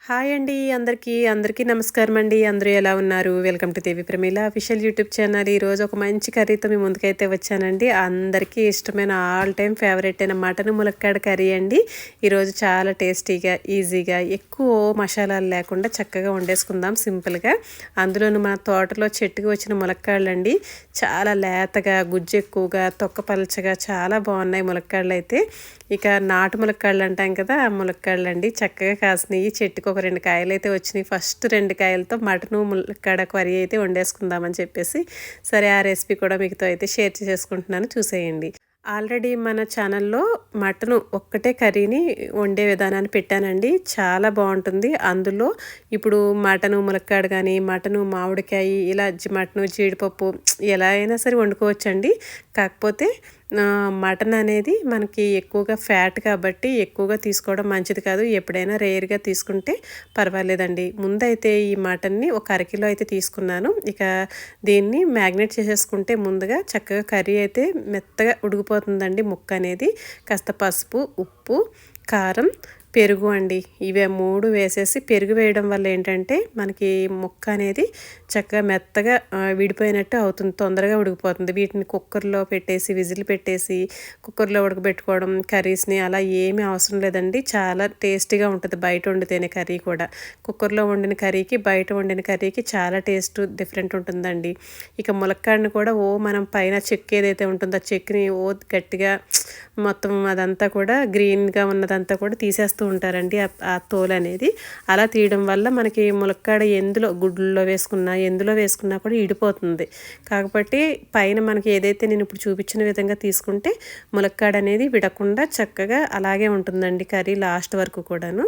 Hi అండి అందరికీ నమస్కారం అండి. అందరూ ఎలా ఉన్నారు? Welcome to Devi Pramila official YouTube channel. ఈరోజు ఒక మంచి కర్రీతో మీ ముందుకైతే వచ్చానండి. అందరికీ ఇష్టమైన ఆల్ టైమ్ ఫేవరెట్ అయిన మటన్ ములక్కాడ కర్రీ అండి. ఈరోజు చాలా టేస్టీగా, ఈజీగా, ఎక్కువ మసాలాలు లేకుండా చక్కగా వండేసుకుందాం సింపుల్గా. అందులోనూ మన తోటలో చెట్టుకు వచ్చిన ములక్కాడలు అండి. చాలా లేతగా, గుజ్జు ఎక్కువగా, తొక్క పలచగా చాలా బాగున్నాయి ములక్కాడలు అయితే. ఇక నాటు ములక్కాడలు అంటాం కదా, ఆ ములక్కాడలు అండి చక్కగా కాసినాయి. చెట్టుకు ఒక 2 కాయలు అయితే వచ్చినాయి. ఫస్ట్ 2 కాయలతో మటను ములక్కాడ కర్రీ అయితే వండేసుకుందామని చెప్పేసి సరే ఆ రెసిపీ కూడా మీతో అయితే షేర్ చేసుకుంటున్నాను, చూసేయండి. ఆల్రెడీ మన ఛానల్లో మటను ఒక్కటే కర్రీని వండే విధానాన్ని పెట్టానండి. చాలా బాగుంటుంది. అందులో ఇప్పుడు మటను ములక్కాడ కానీ, మటను మామిడికాయ, ఇలా మటను జీడిపప్పు ఎలా అయినా సరే వండుకోవచ్చండి. కాకపోతే మటన్ అనేది మనకి ఎక్కువగా ఫ్యాట్ కాబట్టి ఎక్కువగా తీసుకోవడం మంచిది కాదు. ఎప్పుడైనా రేర్గా తీసుకుంటే పర్వాలేదండి. ముందైతే ఈ మటన్ని ఒక అరకిలో అయితే తీసుకున్నాను. ఇక దీన్ని మ్యాగ్నేట్ చేసేసుకుంటే ముందుగా చక్కగా కర్రీ అయితే మెత్తగా ఉడికిపోతుందండి. ముక్క అనేది కాస్త పసుపు, ఉప్పు, కారం, పెరుగు అండి. ఇవే 3 వేసేసి పెరుగు వేయడం వల్ల ఏంటంటే మనకి ముక్క అనేది చక్కగా మెత్తగా విడిపోయినట్టు అవుతుంది, తొందరగా ఉడికిపోతుంది. వీటిని కుక్కర్లో పెట్టేసి విజిల్ పెట్టేసి కుక్కర్లో ఉడకబెట్టుకోవడం కర్రీస్ని అలా ఏమీ అవసరం లేదండి. చాలా టేస్టీగా ఉంటుంది బయట వండితేనే కర్రీ కూడా. కుక్కర్లో వండిన కర్రీకి బయట వండిన కర్రీకి చాలా టేస్ట్ డిఫరెంట్ ఉంటుందండి. ఇక ములక్కాడని కూడా మనం పైన చెక్కు ఏదైతే ఉంటుందో ఆ చెక్కుని గట్టిగా మొత్తం అదంతా కూడా గ్రీన్గా ఉన్నదంతా కూడా తీసేస్తూ ఉంటారండి ఆ తోలు అనేది. అలా తీయడం వల్ల మనకి ములక్కాడ గుడ్లలో ఎందులో వేసుకున్నా కూడా ఇడిపోతుంది. కాబట్టి పైన మనకి ఏదైతే నేను ఇప్పుడు చూపించిన విధంగా తీసుకుంటే ములక్కాడ అనేది విడకుండా చక్కగా అలాగే ఉంటుందండి కర్రీ లాస్ట్ వరకు కూడాను.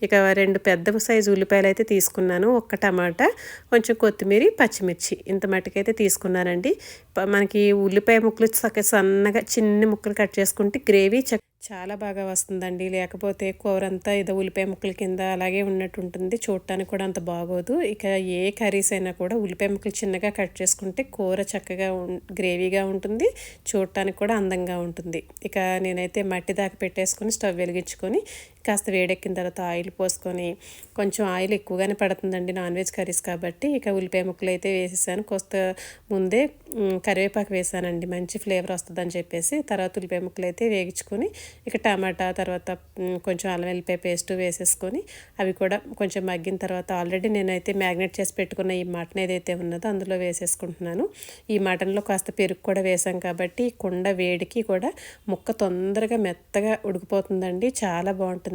ఇక 2 పెద్ద సైజు ఉల్లిపాయలు అయితే తీసుకున్నాను, 1 టమాటా, కొంచెం కొత్తిమీర, పచ్చిమిర్చి ఇంత మట్టుకైతే తీసుకున్నానండి. మనకి ఉల్లిపాయ ముక్కలు సన్నగా చిన్ని ముక్కలు కట్ చేసుకుంటే గ్రేవీ చాలా బాగా వస్తుందండి. లేకపోతే కూర అంతా ఏదో ఉల్లిపాయ ముక్కల కింద అలాగే ఉన్నట్టు ఉంటుంది, చూడటానికి కూడా అంత బాగోదు. ఇక ఏ కర్రీస్ అయినా కూడా ఉల్లిపాయ ముక్కలు చిన్నగా కట్ చేసుకుంటే కూర చక్కగా గ్రేవీగా ఉంటుంది, చూడటానికి కూడా అందంగా ఉంటుంది. ఇక నేనైతే మట్టి దాకా పెట్టేసుకొని స్టవ్ వెలిగించుకొని కాస్త వేడెక్కిన తర్వాత ఆయిల్ పోసుకొని, కొంచెం ఆయిల్ ఎక్కువగానే పడుతుందండి నాన్ వెజ్ కర్రీస్ కాబట్టి. ఇక ఉల్లిపాయ ముక్కలు అయితే వేసేసాను. ముందే కరివేపాకు వేసానండి, మంచి ఫ్లేవర్ వస్తుందని చెప్పేసి. తర్వాత ఉల్లిపాయ ముక్కలు అయితే వేగించుకొని ఇక టమాటా, తర్వాత కొంచెం అల్లం వెల్లిపాయ పేస్ట్ వేసేసుకొని అవి కూడా కొంచెం మగ్గిన తర్వాత ఆల్రెడీ నేనైతే మ్యాగ్నేట్ చేసి పెట్టుకున్న ఈ మటన్ ఏదైతే ఉన్నదో అందులో వేసేసుకుంటున్నాను. ఈ మటన్లో కాస్త పెరుగు కూడా వేసాం కాబట్టి కుండ వేడికి కూడా ముక్క తొందరగా మెత్తగా ఉడికిపోతుందండి, చాలా బాగుంటుంది.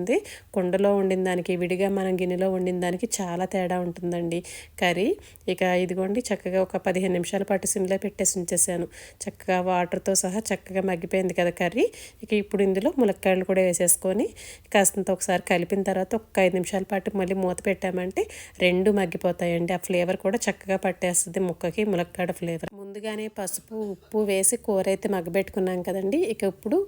కుండలో వండిన దానికి విడిగా మనం గిన్నెలో వండిన దానికి చాలా తేడా ఉంటుందండి కర్రీ. ఇక ఇదిగోండి చక్కగా ఒక 15 నిమిషాల పాటు సిమ్లో పెట్టేసి ఉంచేసాను. చక్కగా వాటర్తో సహా చక్కగా మగ్గిపోయింది కదా కర్రీ. ఇక ఇప్పుడు ఇందులో ములక్కాడలు కూడా వేసేసుకొని కాస్తంత ఒకసారి కలిపిన తర్వాత ఒక 5 నిమిషాల పాటు మళ్ళీ మూత పెట్టామంటే 2 మగ్గిపోతాయండి. ఆ ఫ్లేవర్ కూడా చక్కగా పట్టేస్తుంది ముక్కకి, ములక్కాడ ఫ్లేవర్. ముందుగానే పసుపు, ఉప్పు వేసి కూర అయితే మగ్గబెట్టుకున్నాం కదండి. ఇక ఇప్పుడు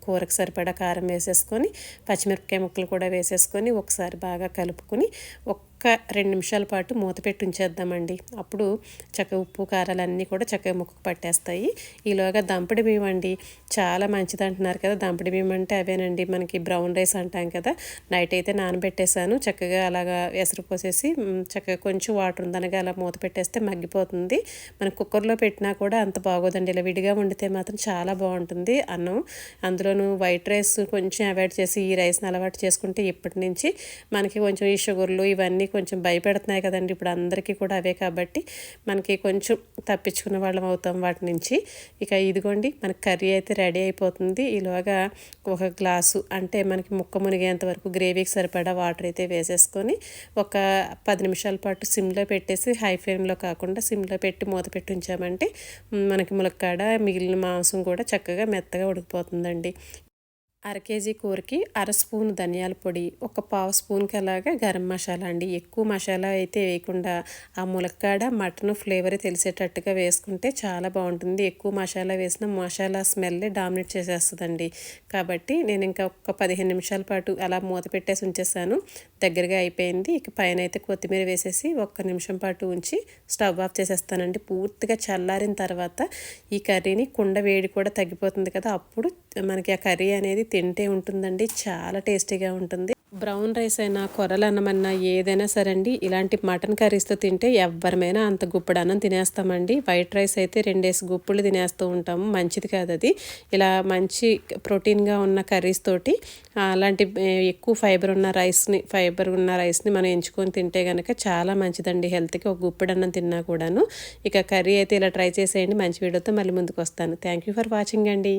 కూరకు సరిపడా కారం వేసేసుకొని పచ్చిమిరపకాయ ముక్కలు కూడా వేసేసుకొని ఒకసారి బాగా కలుపుకొని 2 నిమిషాల పాటు మూత పెట్టి ఉంచేద్దామండి. అప్పుడు చక్కగా ఉప్పు కారాలన్నీ కూడా చక్కగా ముక్కకు పట్టేస్తాయి. ఈలోగా దంపుడు బియ్యం అండి, చాలా మంచిది అంటున్నారు కదా. దంపుడు బియ్యం అంటే అవేనండి, మనకి బ్రౌన్ రైస్ అంటాం కదా. నైట్ అయితే నానబెట్టేశాను, చక్కగా అలాగా ఎసరు పోసేసి చక్కగా కొంచెం వాటర్ ఉందనగా అలా మూత పెట్టేస్తే మగ్గిపోతుంది. మనం కుక్కర్లో పెట్టినా కూడా అంత బాగోదండి, ఇలా విడిగా వండితే మాత్రం చాలా బాగుంటుంది అన్నం. అందులోనూ వైట్ రైస్ కొంచెం అవాయిడ్ చేసి ఈ రైస్ని అలవాటు చేసుకుంటే ఇప్పటి నుంచి మనకి కొంచెం ఈ షుగర్లు ఇవన్నీ కొంచెం భయపెడుతున్నాయి కదండి ఇప్పుడు అందరికీ కూడా అవే. కాబట్టి మనకి కొంచెం తప్పించుకున్న వాళ్ళం అవుతాం వాటి నుంచి. ఇక ఇదిగోండి మనకి కర్రీ అయితే రెడీ అయిపోతుంది. ఈలోగా ఒక గ్లాసు అంటే మనకి ముక్క మునిగేంత వరకు గ్రేవీకి సరిపడా వాటర్ అయితే వేసేసుకొని ఒక 10 నిమిషాల పాటు సిమ్లో పెట్టేసి, హై ఫ్లేమ్లో కాకుండా సిమ్లో పెట్టి మూత పెట్టి ఉంచామంటే మనకి ములక్కాడ మిగిలిన మాంసం కూడా చక్కగా మెత్తగా ఉడికిపోతుందండి. 1/2 కేజీ కూరకి 1/2 స్పూన్ ధనియాల పొడి, ఒక 1/2 స్పూన్కి అలాగా గరం మసాలా అండి. ఎక్కువ మసాలా అయితే వేయకుండా ఆ ములక్కాడ మటన్ ఫ్లేవర్ తెలిసేటట్టుగా వేసుకుంటే చాలా బాగుంటుంది. ఎక్కువ మసాలా వేసిన మసాలా స్మెల్ డామినేట్ చేసేస్తుందండి. కాబట్టి నేను ఇంకా ఒక 15 నిమిషాల పాటు అలా మూత పెట్టేసి ఉంచేసాను. దగ్గరగా అయిపోయింది. ఇక పైన అయితే కొత్తిమీర వేసేసి 1 నిమిషం పాటు ఉంచి స్టవ్ ఆఫ్ చేసేస్తానండి. పూర్తిగా చల్లారిన తర్వాత ఈ కర్రీని కుండ వేడి కూడా తగ్గిపోతుంది కదా, అప్పుడు మనకి ఆ కర్రీ అనేది తింటే ఉంటుందండి, చాలా టేస్టీగా ఉంటుంది. బ్రౌన్ రైస్ అయినా కొర్రలు అన్నమన్నా ఏదైనా సరే అండి ఇలాంటి మటన్ కర్రీస్తో తింటే ఎవరిమైనా అంత గుప్పుడు అన్నం తినేస్తామండి. వైట్ రైస్ అయితే 2 గుప్పులు తినేస్తూ ఉంటాము, మంచిది కాదు అది. ఇలా మంచి ప్రోటీన్గా ఉన్న కర్రీస్ తోటి అలాంటి ఎక్కువ ఫైబర్ ఉన్న రైస్ని మనం ఎంచుకొని తింటే కనుక చాలా మంచిదండి హెల్త్కి. ఒక గుప్పుడు అన్నం తిన్నా కూడాను. ఇక కర్రీ అయితే ఇలా ట్రై చేసేయండి. మంచి వీడియోతో మళ్ళీ ముందుకు వస్తాను. థ్యాంక్ యూ ఫర్ వాచింగ్ అండి.